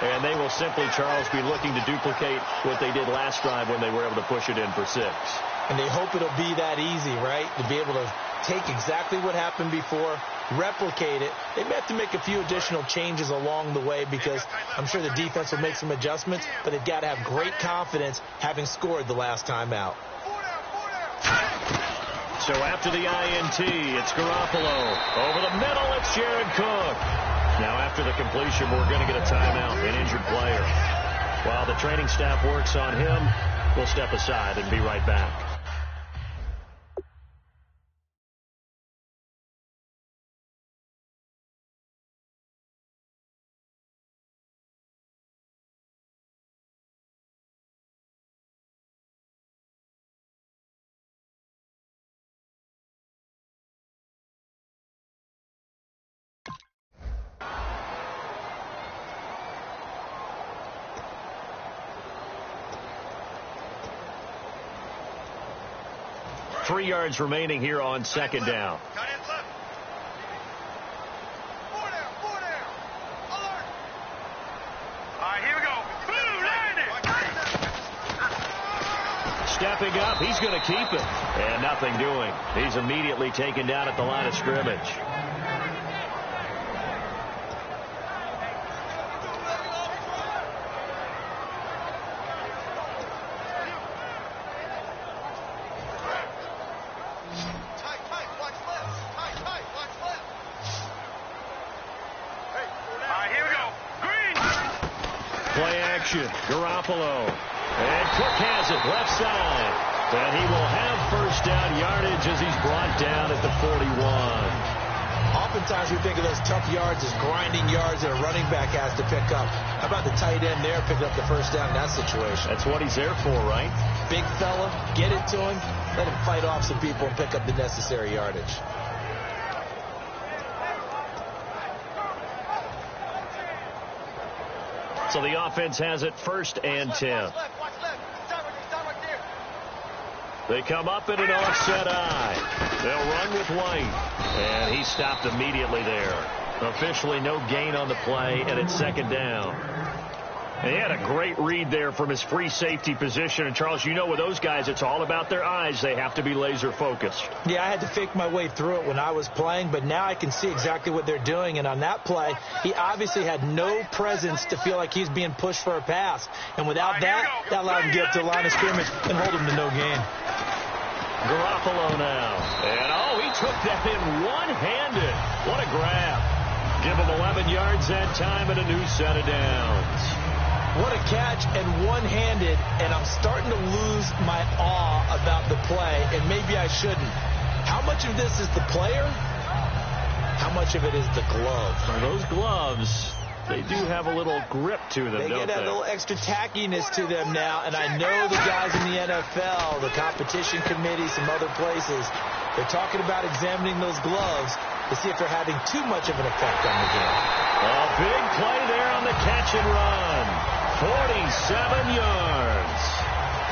And they will simply, Charles, be looking to duplicate what they did last drive when they were able to push it in for 6. And they hope it'll be that easy, right? To be able to take exactly what happened before, replicate it. They may have to make a few additional changes along the way because I'm sure the defense will make some adjustments, but they've got to have great confidence having scored the last time out. So after the INT, it's Garoppolo. Over the middle, it's Jared Cook. Now after the completion, we're going to get a timeout, an injured player. While the training staff works on him, we'll step aside and be right back. Three yards remaining here on second down. Stepping up, he's going to keep it. And nothing doing. He's immediately taken down at the line of scrimmage. Garoppolo. And Cook has it left side. And he will have first down yardage as he's brought down at the 41. Oftentimes we think of those tough yards as grinding yards that a running back has to pick up. How about the tight end there picking up the first down in that situation? That's what he's there for, right? Big fella, get it to him, let him fight off some people and pick up the necessary yardage. So the offense has it first and 10. They come up in an offset eye. They'll run with White. And he stopped immediately there. Officially no gain on the play, and it's second down. And he had a great read there from his free safety position. And, Charles, you know with those guys, it's all about their eyes. They have to be laser focused. Yeah, I had to fake my way through it when I was playing, but now I can see exactly what they're doing. And on that play, he obviously had no presence to feel like he's being pushed for a pass. And without that allowed him to get up to the line of scrimmage and hold him to no gain. Garoppolo now. And, he took that in one-handed. What a grab. Give him 11 yards that time and a new set of downs. What a catch and one-handed, and I'm starting to lose my awe about the play, and maybe I shouldn't. How much of this is the player? How much of it is the glove? Well, those gloves, they do have a little grip to them, don't they? They get a little extra tackiness to them now, and I know the guys in the NFL, the competition committee, some other places, they're talking about examining those gloves to see if they're having too much of an effect on the game. A big play there on the catch and run. 47 yards.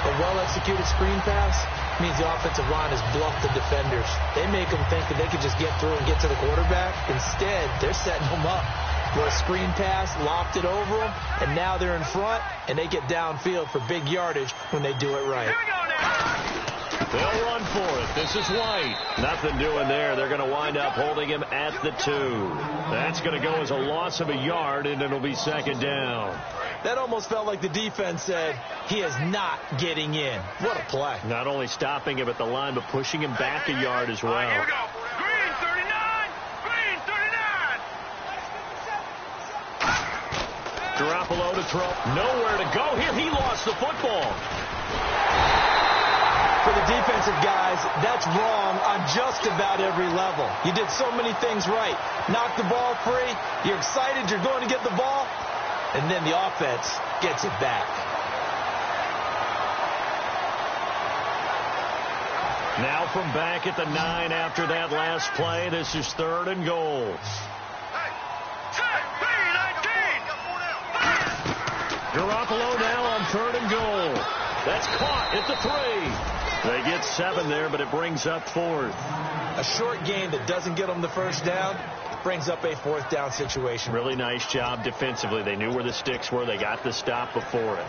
A well-executed screen pass means the offensive line has bluffed the defenders. They make them think that they can just get through and get to the quarterback. Instead, they're setting them up. With a screen pass, lopped it over them, and now they're in front, and they get downfield for big yardage when they do it right. Here we go now. They'll run for it. This is White. Nothing doing there. They're going to wind up holding him at the 2. That's going to go as a loss of a yard, and it'll be second down. That almost felt like the defense said, he is not getting in. What a play. Not only stopping him at the line, but pushing him back a yard as well. Here we go. Green 39. Green 39. Garoppolo to throw. Nowhere to go here. He lost the football. For the defensive guys, that's wrong on just about every level. You did so many things right. Knock the ball free. You're excited. You're going to get the ball. And then the offense gets it back. Now from back at the 9 after that last play, this is 3rd and goal. Garoppolo now on 3rd and goal. That's caught at the 3. They get 7 there, but it brings up 4th. A short game that doesn't get them the first down, brings up a 4th down situation. Really nice job defensively. They knew where the sticks were. They got the stop before it.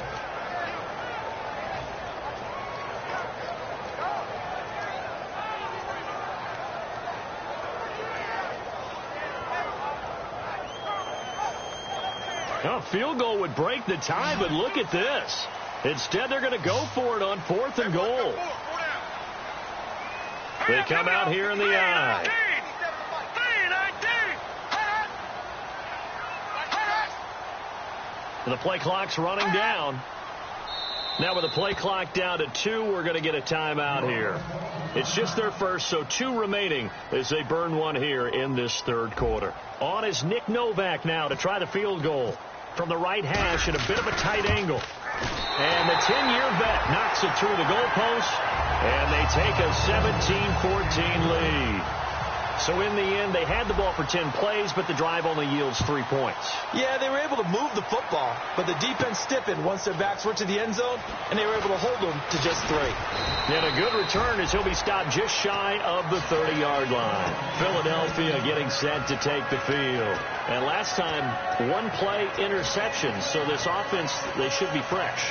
A field goal would break the tie, but look at this. Instead, they're going to go for it on 4th and goal. They come out here in the I. The play clock's running down. Now with the play clock down to 2, we're going to get a timeout here. It's just their first, so 2 remaining as they burn one here in this 3rd quarter. On is Nick Novak now to try the field goal from the right hash at a bit of a tight angle. And the 10-year vet knocks it through the goalpost, and they take a 17-14 lead. So in the end, they had the ball for 10 plays, but the drive only yields 3 points. Yeah, they were able to move the football, but the defense stiffened once their backs were to the end zone, and they were able to hold them to just 3. And a good return as he'll be stopped just shy of the 30-yard line. Philadelphia getting set to take the field. And last time, 1-play interception, so this offense, they should be fresh.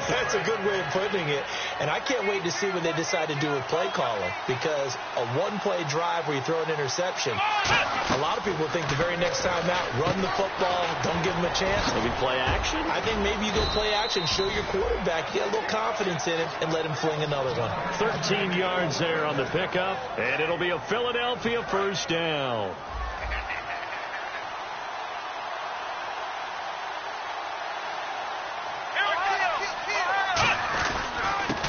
That's a good way of putting it. And I can't wait to see what they decide to do with play calling, because a 1-play drive where you throw an interception, a lot of people think the very next time out, run the football, don't give them a chance. Maybe play action? I think maybe you go play action, show your quarterback, get a little confidence in it, and let him fling another one. 13 yards there on the pickup, and it'll be a Philadelphia 1st down.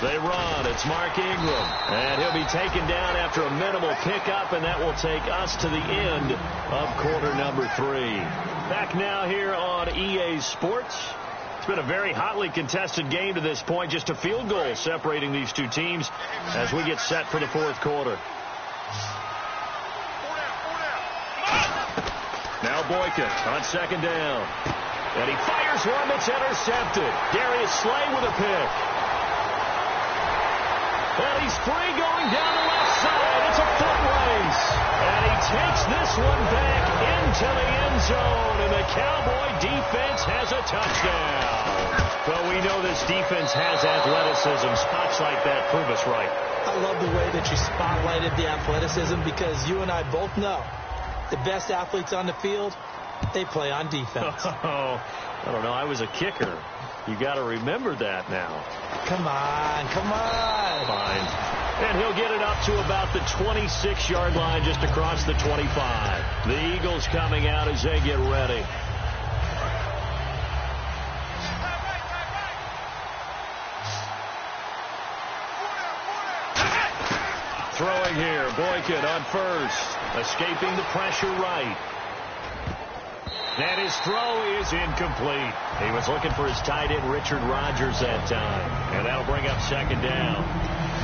They run. It's Mark Ingram. And he'll be taken down after a minimal pickup, and that will take us to the end of quarter number 3. Back now here on EA Sports. It's been a very hotly contested game to this point. Just a field goal separating these two teams as we get set for the 4th quarter. Now Boykin on 2nd down. And he fires one that's intercepted. Darius Slay with a pick. Well, he's free going down the left side. It's a foot race. And he takes this one back into the end zone. And the Cowboy defense has a touchdown. Well, we know this defense has athleticism. Spots like that prove us right. I love the way that you spotlighted the athleticism, because you and I both know the best athletes on the field, they play on defense. Oh, I don't know. I was a kicker. You got to remember that now. Come on, come on. Fine. And he'll get it up to about the 26-yard line, just across the 25. The Eagles coming out as they get ready. Throwing here, Boykin on 1st. Escaping the pressure right. And his throw is incomplete. He was looking for his tight end, Richard Rodgers, that time. And that'll bring up 2nd down.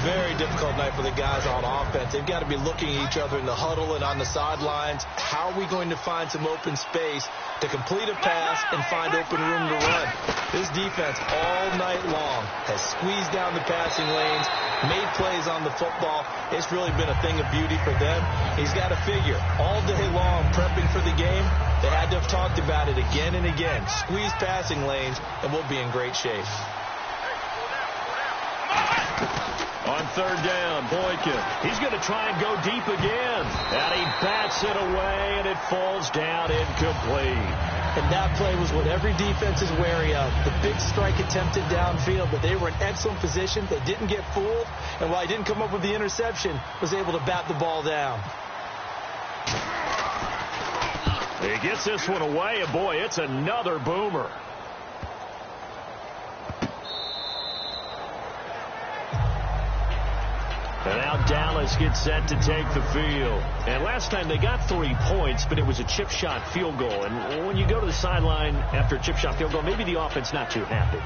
Very difficult night for the guys on offense. They've got to be looking at each other in the huddle and on the sidelines. How are we going to find some open space to complete a pass and find open room to run? This defense all night long has squeezed down the passing lanes, made plays on the football. It's really been a thing of beauty for them. He's got to figure all day long prepping for the game. They had to have talked about it again and again. Squeeze passing lanes, and we'll be in great shape. On 3rd down, Boykin. He's going to try and go deep again. And he bats it away, and it falls down incomplete. And that play was what every defense is wary of. The big strike attempted downfield, but they were in excellent position. They didn't get fooled, and while he didn't come up with the interception, was able to bat the ball down. He gets this one away, and boy, it's another boomer. And now Dallas gets set to take the field. And last time they got 3 points, but it was a chip shot field goal. And when you go to the sideline after a chip shot field goal, maybe the offense not too happy.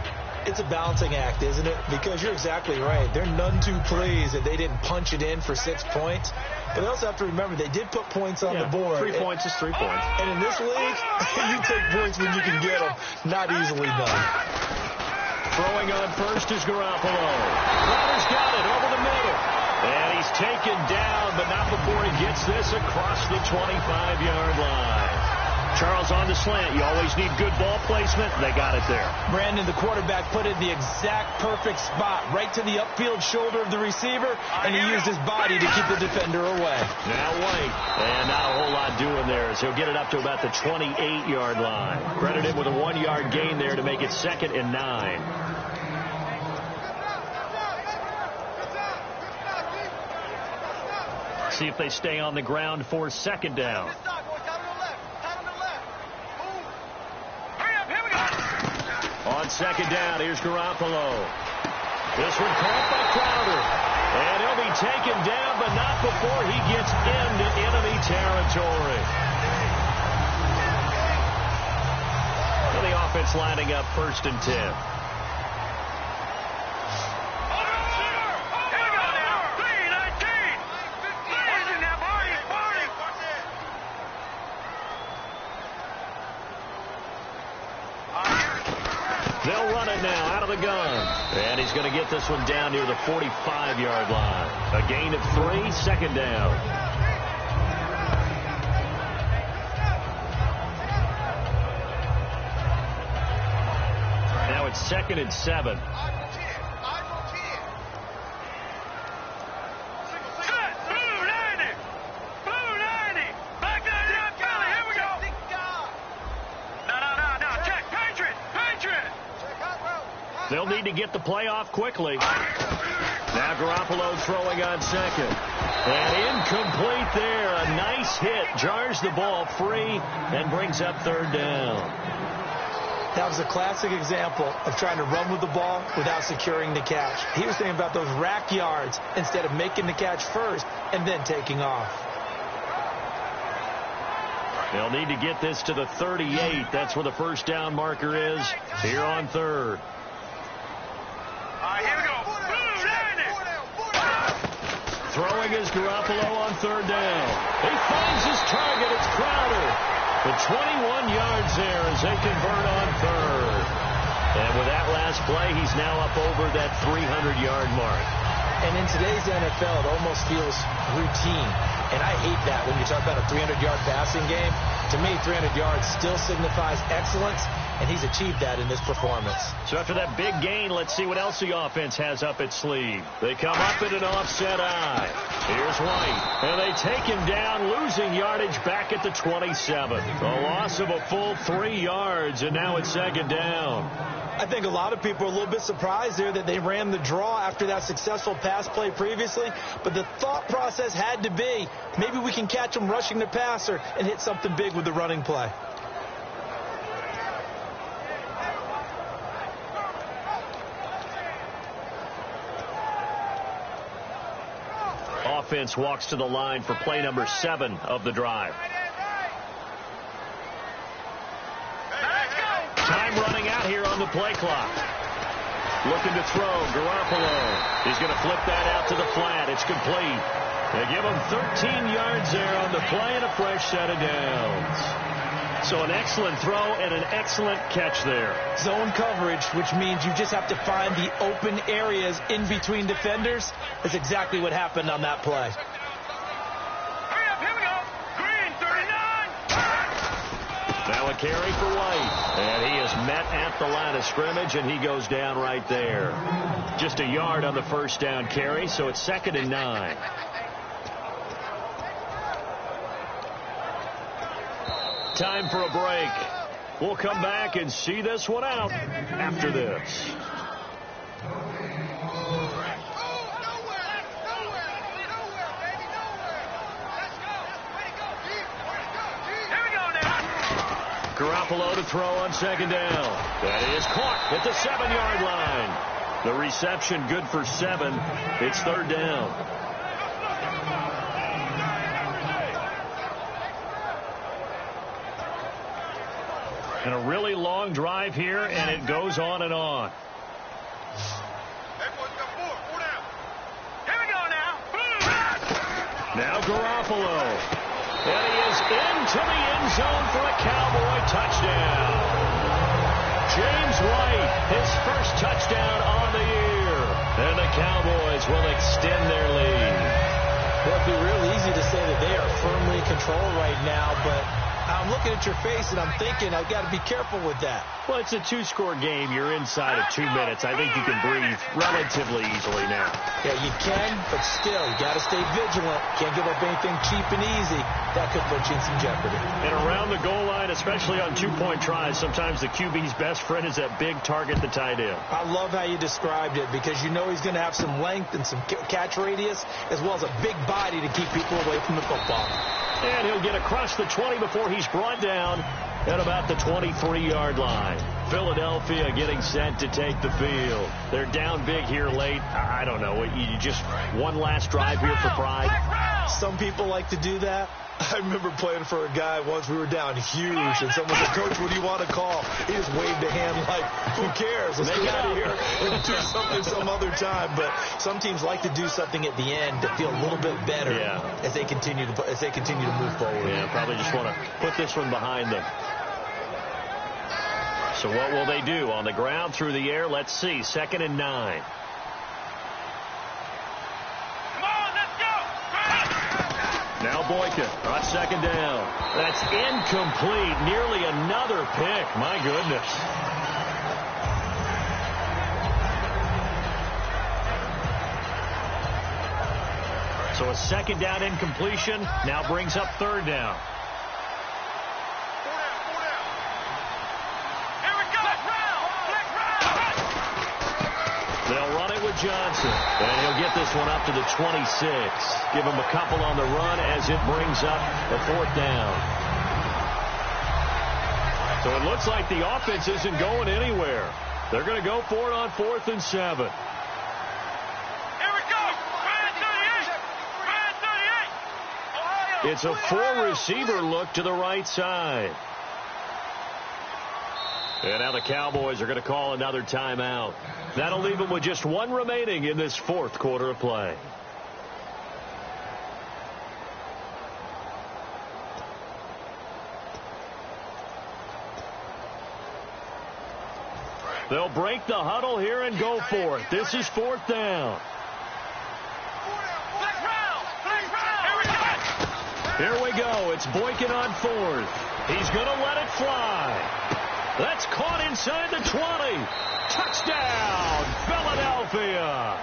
It's a balancing act, isn't it? Because you're exactly right. They're none too pleased that they didn't punch it in for 6 points. But they also have to remember they did put points on the board. 3 points is 3 points. And in this league, you take points when you can get them. Not easily done. Throwing on 1st is Garoppolo. Rodgers got it over the middle. And he's taken down, but not before he gets this across the 25-yard line. Charles, on the slant, you always need good ball placement. They got it there. Brandon, the quarterback, put it in the exact perfect spot, right to the upfield shoulder of the receiver, and he used his body to keep the defender away. Now White, and not a whole lot doing there, so he'll get it up to about the 28-yard line. Credit him with a 1-yard gain there to make it 2nd and 9. See if they stay on the ground for 2nd down. On 2nd down, here's Garoppolo. This one caught by Crowder. And he'll be taken down, but not before he gets into enemy territory. So the offense lining up 1st and 10. They'll run it now out of the gun. And he's going to get this one down near the 45-yard line. A gain of 3, 2nd down. Now it's 2nd and 7. They'll need to get the play off quickly. Now Garoppolo throwing on 2nd. And incomplete there. A nice hit. Jars the ball free and brings up 3rd down. That was a classic example of trying to run with the ball without securing the catch. He was thinking about those rack yards instead of making the catch first and then taking off. They'll need to get this to the 38. That's where the 1st down marker is here on 3rd. Here we go. Throwing is Garoppolo on 3rd down. He finds his target. It's Crowder. The 21 yards there as they convert on 3rd. And with that last play, he's now up over that 300-yard mark. And in today's NFL, it almost feels routine. And I hate that when you talk about a 300-yard passing game. To me, 300 yards still signifies excellence, and he's achieved that in this performance. So after that big gain, let's see what else the offense has up its sleeve. They come up in an offset eye. Here's White, and they take him down, losing yardage back at the 27. A loss of a full 3 yards, and now it's 2nd down. I think a lot of people are a little bit surprised there that they ran the draw after that successful pass play previously. But the thought process had to be, maybe we can catch them rushing the passer and hit something big with the running play. Offense walks to the line for play number 7 of the drive. Time running out here on the play clock. Looking to throw, Garoppolo. He's going to flip that out to the flat. It's complete. They give him 13 yards there on the play and a fresh set of downs. So an excellent throw and an excellent catch there. Zone coverage, which means you just have to find the open areas in between defenders. That's exactly what happened on that play. Hurry up, here we go. Green, 39. Now a carry for White. And he is met at the line of scrimmage, and he goes down right there. Just a yard on the 1st down carry, so it's 2nd and 9. Time for a break. We'll come back and see this one out after this. Garoppolo to throw on 2nd down. That is caught at the 7-yard line. The reception good for 7. It's 3rd down. And a really long drive here, and it goes on and on. Here we go now. Now Garoppolo. And he is into the end zone for a Cowboy touchdown. James White, his first touchdown on the year. And the Cowboys will extend their lead. control right now, but I'm looking at your face and I'm thinking I've got to be careful with that. Well, it's a two-score game. You're inside of 2 minutes. I think you can breathe relatively easily now. Yeah, you can, but still, you got to stay vigilant. Can't give up anything cheap and easy. That could put you in some jeopardy. And around the goal line, especially on two-point tries, sometimes the QB's best friend is that big target, the tight end. I love how you described it because you know he's going to have some length and some catch radius as well as a big body to keep people away from the football. And he'll get across the 20 before he's brought down at about the 23-yard line. Philadelphia getting set to take the field. They're down big here late. I don't know. You just one last drive here for pride. Some people like to do that. I remember playing for a guy once. We were down huge, and someone said, "Coach, what do you want to call?" He just waved a hand like, "Who cares? Let's get out of here and do something some other time." But some teams like to do something at the end to feel a little bit better as they continue to move forward. Yeah, probably just want to put this one behind them. So what will they do? On the ground, through the air? Let's see. 2nd and 9. Now Boykin on 2nd down. That's incomplete. Nearly another pick. My goodness. So a 2nd down incompletion now brings up 3rd down. They'll run it with Johnson, and he'll get this one up to the 26. Give him a couple on the run as it brings up a 4th down. So it looks like the offense isn't going anywhere. They're going to go for it on 4th and 7. Here we go. Brand 38. It's a 4-receiver look to the right side. And now the Cowboys are going to call another timeout. That'll leave them with just 1 remaining in this 4th quarter of play. They'll break the huddle here and go for it. This is 4th down. Here we go. It's Boykin on 4th. He's going to let it fly. That's caught inside the 20. Touchdown, Philadelphia.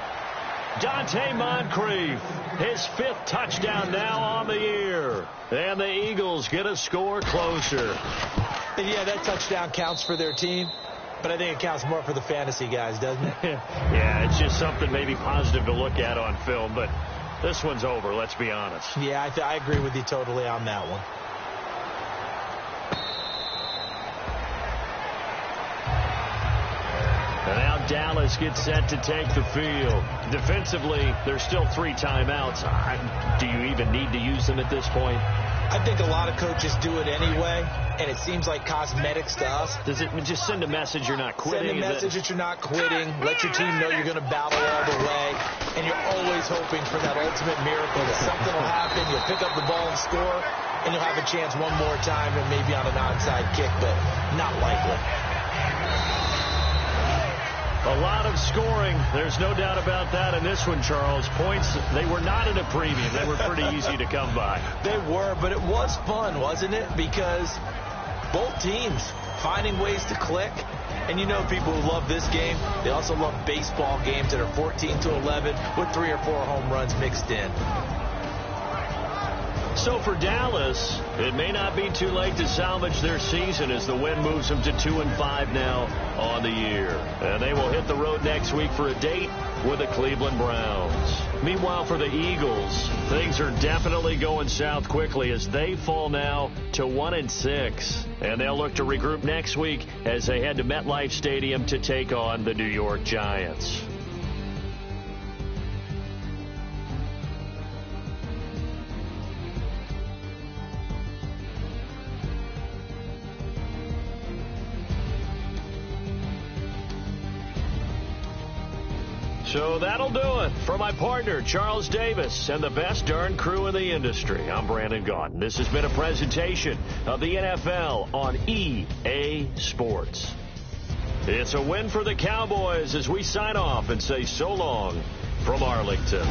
Dante Moncrief, his 5th touchdown now on the year. And the Eagles get a score closer. And yeah, that touchdown counts for their team, but I think it counts more for the fantasy guys, doesn't it? Yeah, it's just something maybe positive to look at on film, but this one's over, let's be honest. Yeah, I agree with you totally on that one. And now Dallas gets set to take the field. Defensively, there's still 3 timeouts. Do you even need to use them at this point? I think a lot of coaches do it anyway, and it seems like cosmetics to us. Does it just send a message you're not quitting? Send a message that you're not quitting. Let your team know you're going to battle all the way. And you're always hoping for that ultimate miracle that something will happen. You'll pick up the ball and score, and you'll have a chance one more time and maybe on an onside kick, but not likely. A lot of scoring. There's no doubt about that in this one, Charles. Points, they were not in a premium. They were pretty easy to come by. They were, but it was fun, wasn't it? Because both teams finding ways to click. And you know people who love this game, they also love baseball games that are 14-11 with 3 or 4 home runs mixed in. So for Dallas, it may not be too late to salvage their season as the win moves them to 2-5 now on the year. And they will hit the road next week for a date with the Cleveland Browns. Meanwhile, for the Eagles, things are definitely going south quickly as they fall now to 1-6. And they'll look to regroup next week as they head to MetLife Stadium to take on the New York Giants. So that'll do it. For my partner, Charles Davis, and the best darn crew in the industry, I'm Brandon Gaudin. This has been a presentation of the NFL on EA Sports. It's a win for the Cowboys as we sign off and say so long from Arlington.